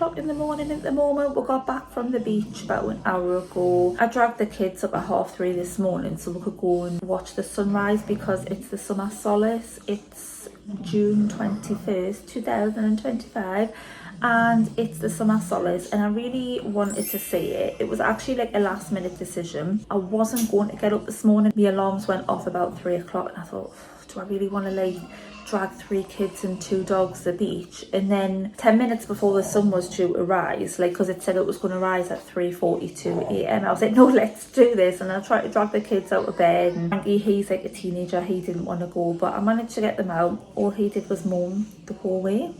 o'clock in the morning at the moment. We got back from the beach about an hour ago. I dragged the kids up at 3:30 this morning so we could go and watch the sunrise because it's the summer solace. It's June 21st, 2025. And it's the summer solace and I really wanted to see it. It was actually like a last minute decision. I wasn't going to get up this morning. The alarms went off about 3 o'clock and I thought, do I really want to like drag 3 kids and 2 dogs to the beach? And then 10 minutes before the sun was due to rise, like because it said it was going to rise at 3:42 a.m. I was like, no, let's do this. And I tried to drag the kids out of bed, and Frankie, he's like a teenager, he didn't want to go, but I managed to get them out. All he did was moan the whole way.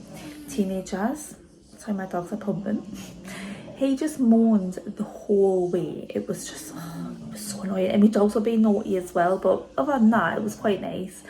Teenagers, sorry, my dogs are pumping. He just moaned the whole way. It was just, it was so annoying. And my dogs were being naughty as well, but other than that, it was quite nice.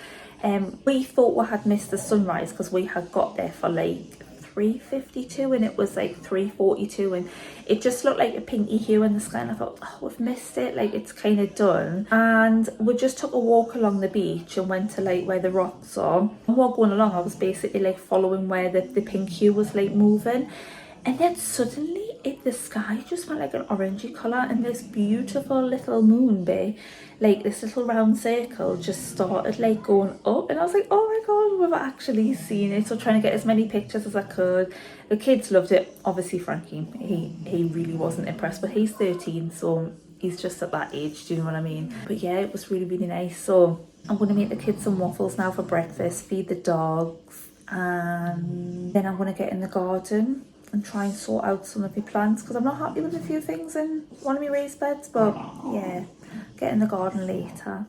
We thought we had missed the sunrise because we had got there for like 3:52 and it was like 3:42 and it just looked like a pinky hue in the sky, and I thought, oh, we've missed it, like it's kind of done. And we just took a walk along the beach and went to like where the rocks are. And while going along, I was basically like following where the pink hue was like moving, and then suddenly the sky just went like an orangey colour, and this beautiful little moon bay, like this little round circle, just started like going up, and I was like, oh my god, we've actually seen it. So trying to get as many pictures as I could. The kids loved it. Obviously Frankie, he really wasn't impressed, but he's 13, so he's just at that age, do you know what I mean? But yeah, it was really, really nice. So I'm going to make the kids some waffles now for breakfast, feed the dogs, and then I'm going to get in the garden and try and sort out some of my plants because I'm not happy with a few things in one of my raised beds. But yeah, get in the garden later.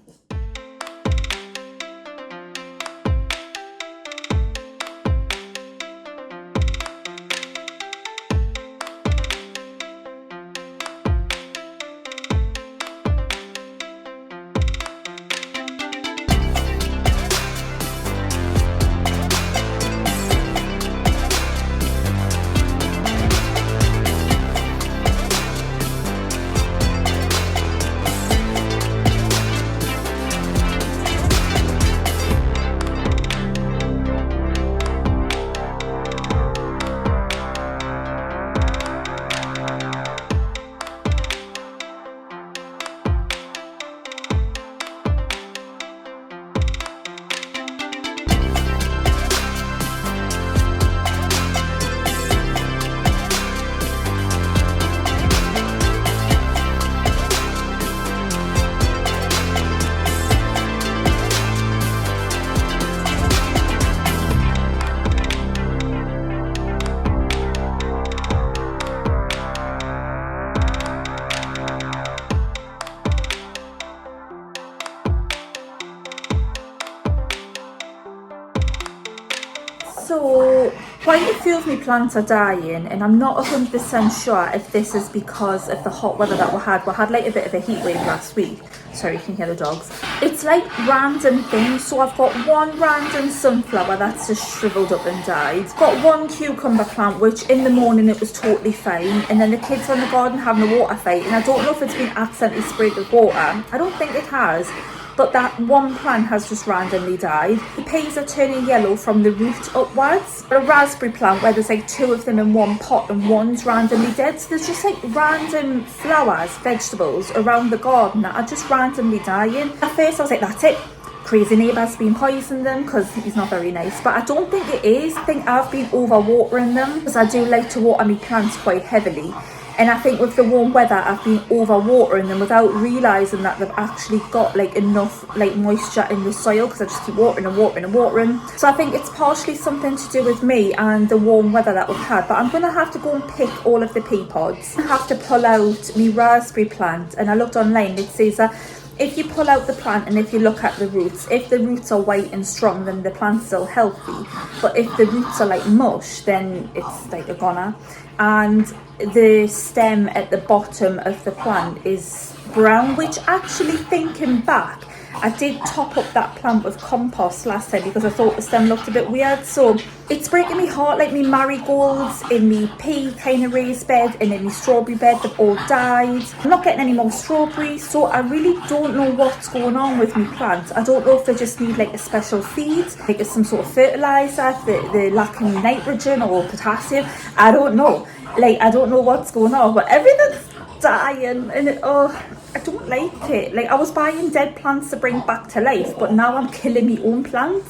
So quite a few of my plants are dying, and I'm not 100% sure if this is because of the hot weather that we had. We had like a bit of a heat wave last week. Sorry, you can hear the dogs. It's like random things. So I've got one random sunflower that's just shriveled up and died. I've got one cucumber plant, which in the morning it was totally fine. And then the kids were in the garden having a water fight. And I don't know if it's been accidentally sprayed with water. I don't think it has. But that one plant has just randomly died. The peas are turning yellow from the root upwards. A raspberry plant where there's like 2 of them in one pot and one's randomly dead. So there's just like random flowers, vegetables around the garden that are just randomly dying. At first I was like, that's it. Crazy neighbour's been poisoning them because he's not very nice. But I don't think it is. I think I've been over-watering them because I do like to water my plants quite heavily. And I think with the warm weather, I've been over-watering them without realising that they've actually got like enough like moisture in the soil because I just keep watering and watering and watering. So I think it's partially something to do with me and the warm weather that we've had. But I'm going to have to go and pick all of the pea pods. I have to pull out my raspberry plant, and I looked online, it says that if you pull out the plant and if you look at the roots, if the roots are white and strong, then the plant's still healthy. But if the roots are like mush, then it's like a goner. And the stem at the bottom of the plant is brown, which actually, thinking back, I did top up that plant with compost last time because I thought the stem looked a bit weird. So it's breaking me heart, like me marigolds in me pea kind of raised bed and in me strawberry bed, they've all died. I'm not getting any more strawberries, so I really don't know what's going on with me plants. I don't know if they just need like a special feed, like some sort of fertiliser, if they're lacking nitrogen or potassium. I don't know. Like, I don't know what's going on, but everything's dying, and I don't like it. Like, I was buying dead plants to bring back to life, but now I'm killing my own plants.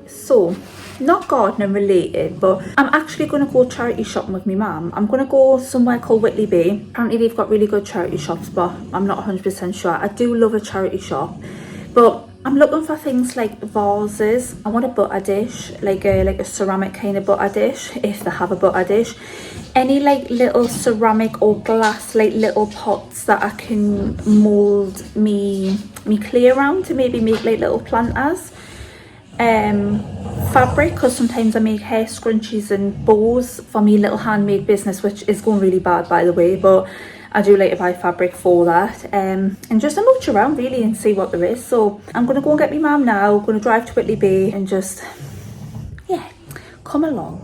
So, not gardening related, but I'm actually going to go charity shopping with my mum. I'm going to go somewhere called Whitley Bay. Apparently they've got really good charity shops, but I'm not 100% sure. I do love a charity shop, but I'm looking for things like vases. I want a butter dish, like a ceramic kind of butter dish, if they have a butter dish. Any like little ceramic or glass like little pots that I can mould me clay around to maybe make like little planters. Fabric, because sometimes I make hair scrunchies and bows for me little handmade business, which is going really bad by the way, but I do like to buy fabric for that, and just a mooch around really and see what there is. So I'm gonna go and get my mum now, gonna drive to Whitley Bay and just, yeah, come along.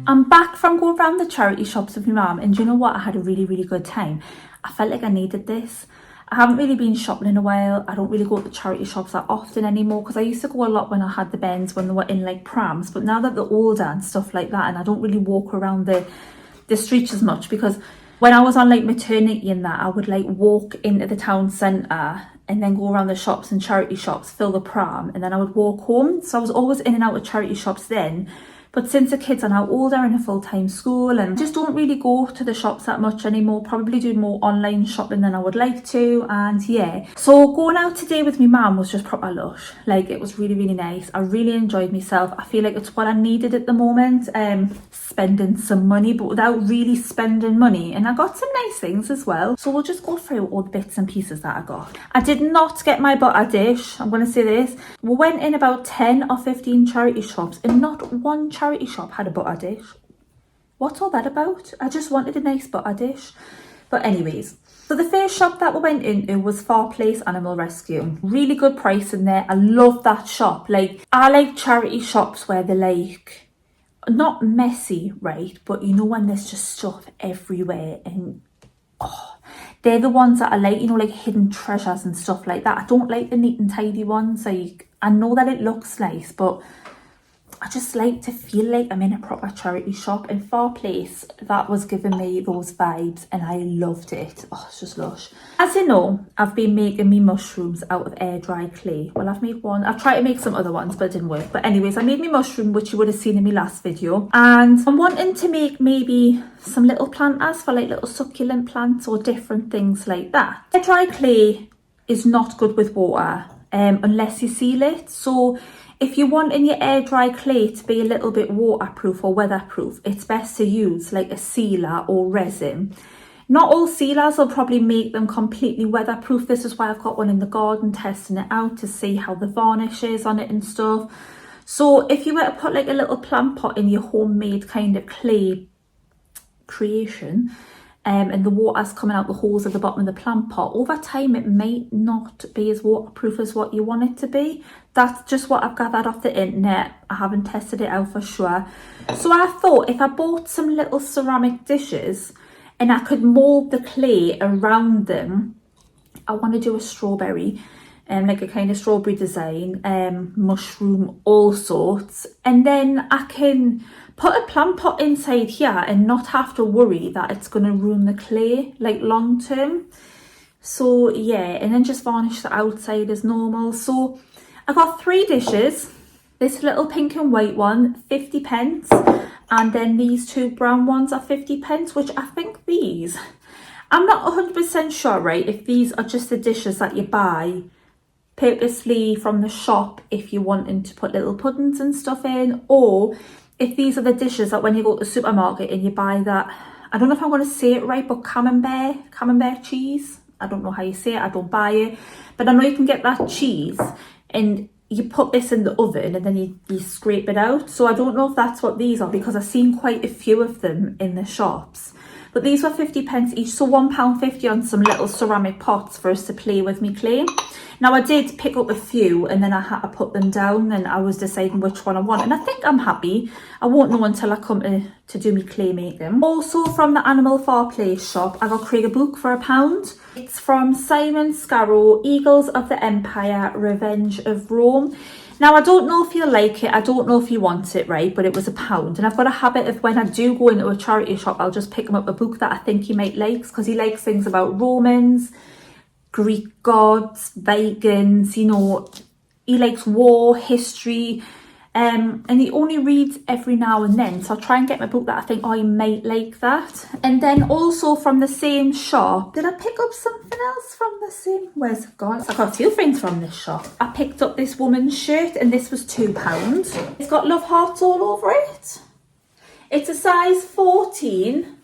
I'm back from going around the charity shops with my mum, and do you know what? I had a really, really good time. I felt like I needed this. I haven't really been shopping in a while. I don't really go to the charity shops that often anymore, because I used to go a lot when I had the Bens, when they were in like prams. But now that they're older and stuff like that, and I don't really walk around the streets as much, because when I was on like maternity and that, I would like walk into the town centre and then go around the shops and charity shops, fill the pram, and then I would walk home. So I was always in and out of charity shops then. But since the kids are now older in a full-time school, and just don't really go to the shops that much anymore, probably do more online shopping than I would like to. And yeah, so going out today with my mum was just proper lush. Like, it was really, really nice. I really enjoyed myself. I feel like it's what I needed at the moment, spending some money, but without really spending money. And I got some nice things as well. So we'll just go through all the bits and pieces that I got. I did not get my butter dish. I'm going to say this. We went in about 10 or 15 charity shops, and not one charity shop had a butter dish. What's all that about? I just wanted a nice butter dish. But anyways, so the first shop that we went into was Far Place Animal Rescue. Really good price in there. I love that shop. Like, I like charity shops where they're like not messy, right? But you know, when there's just stuff everywhere, and they're the ones that I like, you know, like hidden treasures and stuff like that. I don't like the neat and tidy ones. Like, I know that it looks nice, but I just like to feel like I'm in a proper charity shop. And Far Place, that was giving me those vibes, and I loved it. Oh, it's just lush. As you know, I've been making me mushrooms out of air dry clay. Well, I've made one. I've tried to make some other ones, but it didn't work. But anyways, I made me mushroom, which you would have seen in my last video. And I'm wanting to make maybe some little planters for like little succulent plants or different things like that. Air dry clay is not good with water unless you seal it. So if you want in your air dry clay to be a little bit waterproof or weatherproof, it's best to use like a sealer or resin. Not all sealers will probably make them completely weatherproof. This is why I've got one in the garden, testing it out to see how the varnish is on it and stuff. So if you were to put like a little plant pot in your homemade kind of clay creation, and the water's coming out the holes at the bottom of the plant pot, over time it might not be as waterproof as what you want it to be. That's just what I've gathered off the internet. I haven't tested it out for sure. So I thought if I bought some little ceramic dishes and I could mould the clay around them, I want to do a strawberry, like a kind of strawberry design, mushroom, all sorts, and then I can put a plant pot inside here and not have to worry that it's going to ruin the clay like long term. So yeah, and then just varnish the outside as normal. So I got 3 dishes. This little pink and white one, 50 pence, and then these 2 brown ones are 50 pence, which I think these, I'm not 100% sure, right, if these are just the dishes that you buy purposely from the shop if you're wanting to put little puddings and stuff in, or if these are the dishes that when you go to the supermarket and you buy that, I don't know if I'm going to say it right, but camembert cheese. I don't know how you say it, I don't buy it, but I know you can get that cheese and you put this in the oven and then you scrape it out. So I don't know if that's what these are, because I've seen quite a few of them in the shops. But these were 50 pence each, so £1.50 on some little ceramic pots for us to play with me clay. Now I did pick up a few and then I had to put them down, and I was deciding which one I want, and I think I'm happy. I won't know until I come to do me clay making. Also from the Animal Far Place shop, I got Craig a book for £1. It's from Simon Scarrow, Eagles of the Empire, Revenge of Rome. Now, I don't know if you'll like it, I don't know if you want it, right, but it was £1. And I've got a habit of when I do go into a charity shop, I'll just pick him up a book that I think he might like, because he likes things about Romans, Greek gods, Vikings, you know, he likes war, history, and he only reads every now and then. So I'll try and get my book that I think, oh, he might like that. And then also from the same shop, did I pick up something else from the same, where's it gone? I got a few things from this shop. I picked up this woman's shirt and this was £2. It's got love hearts all over it. It's a size 14.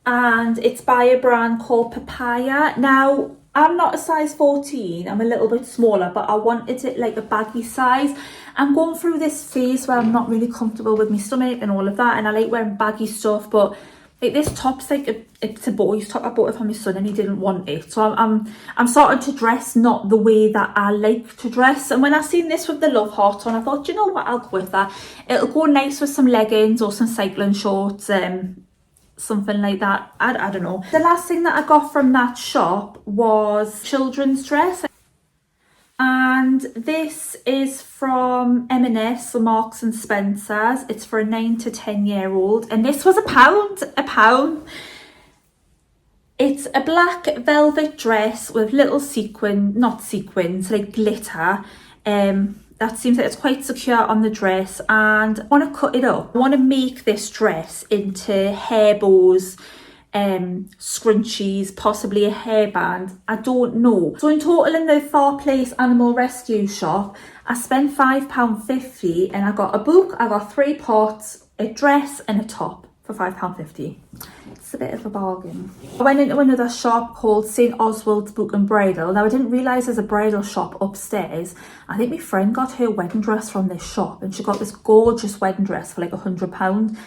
And it's by a brand called Papaya. Now, I'm not a size 14, I'm a little bit smaller, but I wanted it like a baggy size. I'm going through this phase where I'm not really comfortable with my stomach and all of that, and I like wearing baggy stuff, but Like this top's like it's a boy's top. I bought it for my son and he didn't want it. So I'm starting to dress not the way that I like to dress. And when I seen this with the love heart on, I thought, you know what, I'll go with that. It'll go nice with some leggings or some cycling shorts, something like that. I don't know. The last thing that I got from that shop was children's dress. And this is from M&S, or Marks and Spencer's. It's for a 9 to 10 year old. And this was £1. It's a black velvet dress with little not sequins, like glitter. That seems like it's quite secure on the dress. And I want to cut it up. I want to make this dress into hair bows, scrunchies, possibly a hairband. I don't know. So in total in the Far Place Animal Rescue shop, I spent £5.50 and I got a book, I got 3 pots, a dress and a top for £5.50. It's a bit of a bargain. I went into another shop called St Oswald's Book and Bridal. Now I didn't realise there's a bridal shop upstairs. I think my friend got her wedding dress from this shop and she got this gorgeous wedding dress for like £100.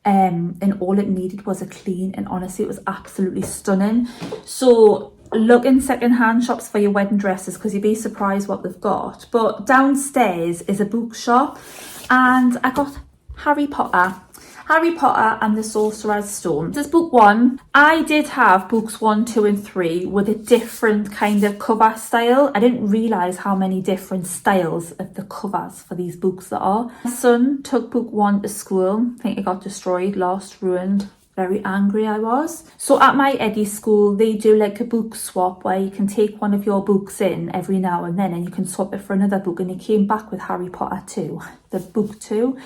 And all it needed was a clean, and honestly it was absolutely stunning. So look in second-hand shops for your wedding dresses because you'd be surprised what they've got. But downstairs is a bookshop and I got Harry Potter and the Sorcerer's Stone. This is book 1. I did have books 1, 2 and 3 with a different kind of cover style. I didn't realise how many different styles of the covers for these books there are. My son took book 1 to school. I think it got destroyed, lost, ruined. Very angry I was. So at my Eddie school, they do like a book swap where you can take one of your books in every now and then and you can swap it for another book. And he came back with Harry Potter 2, the book 2.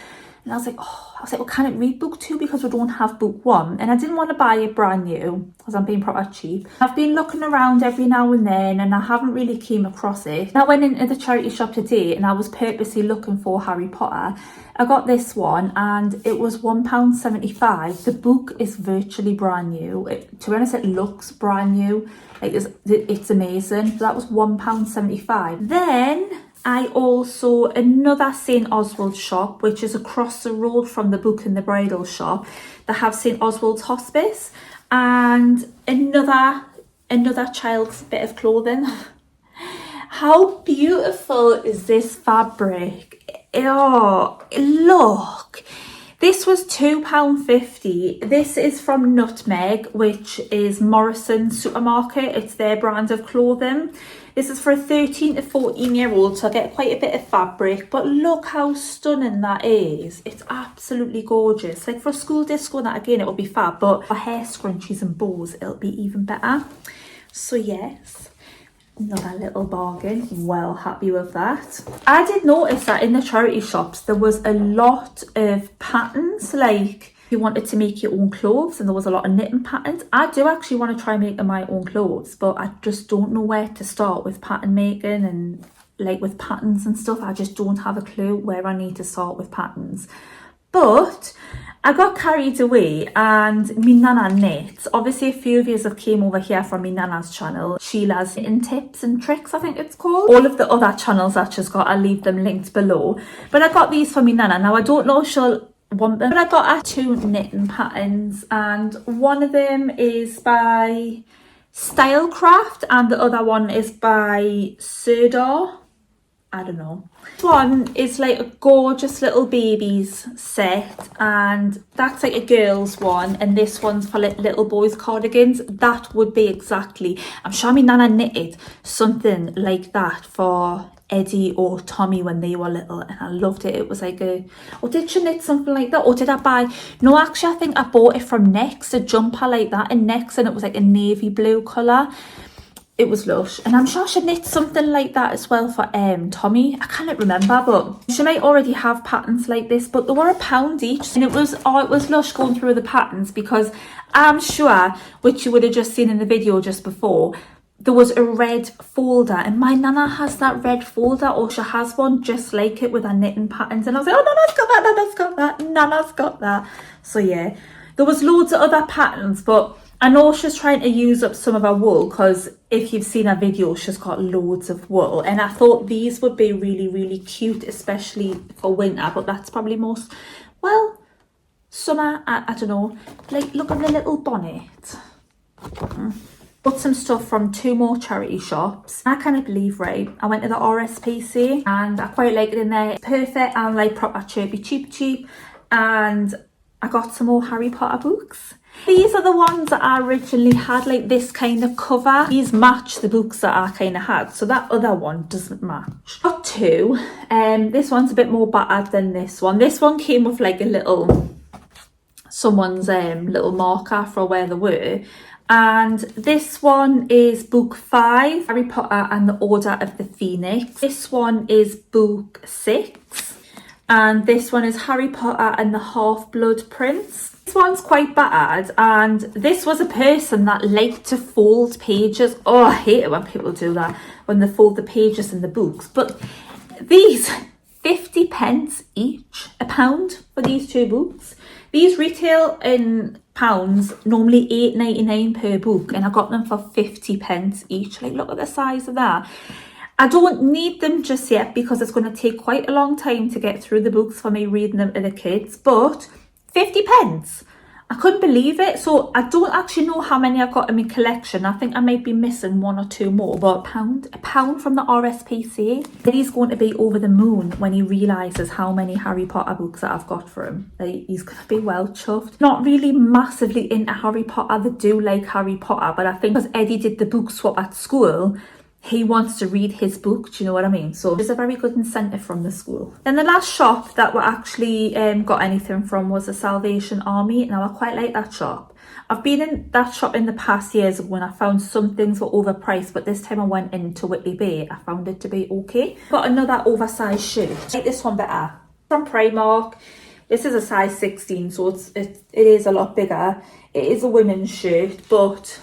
And I was like, well, can it read book 2 because we don't have book 1? And I didn't want to buy it brand new because I'm being proper cheap. I've been looking around every now and then and I haven't really came across it. And I went into the charity shop today and I was purposely looking for Harry Potter. I got this one and it was £1.75. The book is virtually brand new. To be honest, it looks brand new. Like it's amazing. So that was £1.75. Then I also, another St Oswald shop, which is across the road from the Book and the Bridal shop, that have St Oswald's Hospice, and another child's bit of clothing. How beautiful is this fabric? Oh, look. This was £2.50. This is from Nutmeg, which is Morrison's supermarket. It's their brand of clothing. This is for a 13 to 14 year old, so I get quite a bit of fabric, but look how stunning that is. It's absolutely gorgeous. Like for a school disco and that, again, it would be fab, but for hair scrunchies and bows, it'll be even better. So yes, another little bargain. Well happy with that. I did notice that in the charity shops, there was a lot of patterns, like you wanted to make your own clothes and there was a lot of knitting patterns. I do actually want to try making my own clothes, but I just don't know where to start with pattern making and like with patterns and stuff. I just don't have a clue where I need to start with patterns. But I got carried away and me Nana knits. Obviously a few of you have came over here from me Nana's channel, Sheila's Knitting Tips and Tricks, I think it's called. All of the other channels that she's got, I'll leave them linked below. But I got these for me Nana. Now I don't know if she'll want them, but I got 2 knitting patterns and one of them is by Stylecraft and the other one is by Serdar. I don't know. This one is like a gorgeous little babies set and that's like a girl's one, and this one's for like little boys cardigans. That would be exactly, I'm sure me Nana knitted something like that for Eddie or Tommy when they were little, and I loved it. It was like or did she knit something like that, or did I buy, no, actually I think I bought it from Next, a jumper like that in Next, and it was like a navy blue colour. It was lush, and I'm sure she knit something like that as well for Tommy. I can't remember, but she might already have patterns like this, but they were £1 each, and it was lush going through the patterns because I'm sure, which you would have just seen in the video just before, there was a red folder, and my Nana has that red folder, or she has one just like it with her knitting patterns, and I was like, oh, Nana's got that, Nana's got that, Nana's got that. So yeah, there was loads of other patterns, but I know she's trying to use up some of her wool because if you've seen her video, she's got loads of wool, and I thought these would be really, really cute, especially for winter, but that's probably most, well, summer, I don't know, like look at the little bonnet. Bought some stuff from 2 more charity shops. I can't believe, right, I went to the RSPC and I quite like it in there. Perfect and like proper chirpy cheap, and I got some more Harry Potter books. These are the ones that I originally had, like this kind of cover. These match the books that I kind of had, so that other one doesn't match. Got 2. This one's a bit more battered than this one. This one came with like a little, someone's little marker for where they were. And this one is book 5, Harry Potter and the Order of the Phoenix. This one is book 6. And this one is Harry Potter and the Half-Blood Prince. This one's quite battered, and this was a person that liked to fold pages. Oh, I hate it when people do that, when they fold the pages in the books. But these, 50 pence each, £1 for these 2 books. These retail in pounds, normally £8.99 per book, and I got them for 50 pence each. Like, look at the size of that. I don't need them just yet because it's going to take quite a long time to get through the books for me reading them to the kids, but 50 pence. I couldn't believe it. So I don't actually know how many I've got in my collection. I think I might be missing 1 or 2 more, but a pound from the RSPCA. He's going to be over the moon when he realises how many Harry Potter books that I've got for him. Like, he's going to be well chuffed. Not really massively into Harry Potter. They do like Harry Potter, but I think because Eddie did the book swap at school, he wants to read his book, do you know what I mean? So there's a very good incentive from the school. Then the last shop that we actually got anything from was the Salvation Army. Now, I quite like that shop. I've been in that shop in the past years when I found some things were overpriced, but this time I went into Whitley Bay, I found it to be okay. Got another oversized shirt. I like this one better. From Primark. This is a size 16, so it is a lot bigger. It is a women's shirt, but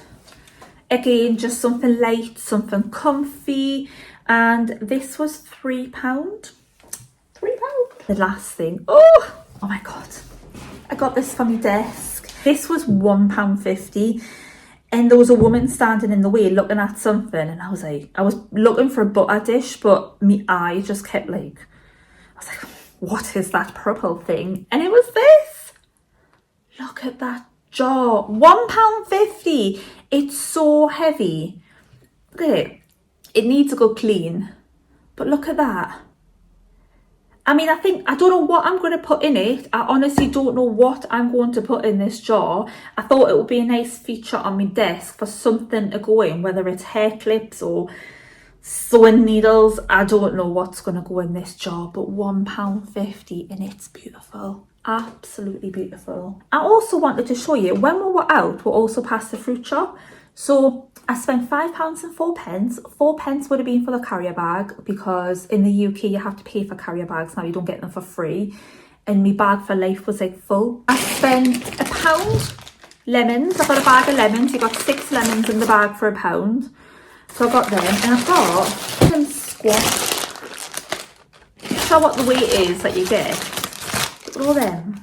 again, just something light, something comfy. And this was £3. £3. The last thing. Oh my God. I got this for my desk. This was £1.50. And there was a woman standing in the way looking at something. And I was like, I was looking for a butter dish, but my eye just kept like, I was like, what is that purple thing? And it was this. Look at that jar. £1.50. It's so heavy. Look at it. It needs to go clean. But look at that. I mean, I don't know what I'm going to put in it. I honestly don't know what I'm going to put in this jar. I thought it would be a nice feature on my desk for something to go in, whether it's hair clips or sewing needles. I don't know what's going to go in this jar, but £1.50 and it's beautiful. Absolutely beautiful. I also wanted to show you, when we were out, we also passed the fruit shop. So I spent £5 and 4 pence. 4 pence would have been for the carrier bag, because in the UK you have to pay for carrier bags now, you don't get them for free. And my bag for life was like full. I spent £1 lemons. I got a bag of lemons. You got 6 lemons in the bag for £1. So I got them, and I've got some squash. Show what the weight is that you get. Look at all them.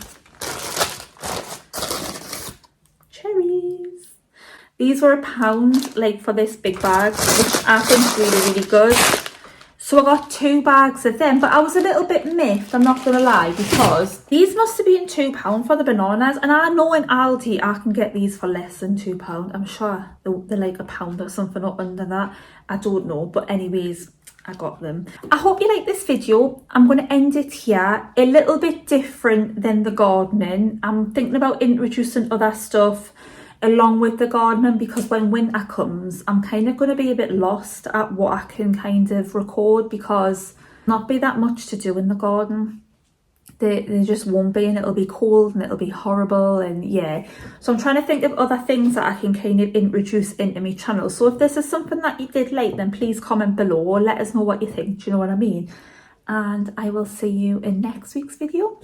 Cherries. These were £1, like, for this big bag, which I think is really, really good. So I got 2 bags of them, but I was a little bit miffed, I'm not going to lie, because these must have been £2 for the bananas. And I know in Aldi I can get these for less than £2. I'm sure they're like £1 or something up under that. I don't know, but anyways, I got them. I hope you like this video. I'm going to end it here. A little bit different than the gardening. I'm thinking about introducing other stuff along with the gardening, because when winter comes, I'm kind of going to be a bit lost at what I can kind of record, because not be that much to do in the garden. There just won't be, and it'll be cold and it'll be horrible, and yeah. So I'm trying to think of other things that I can kind of introduce into my channel. So if this is something that you did like, then please comment below or let us know what you think. Do you know what I mean? And I will see you in next week's video.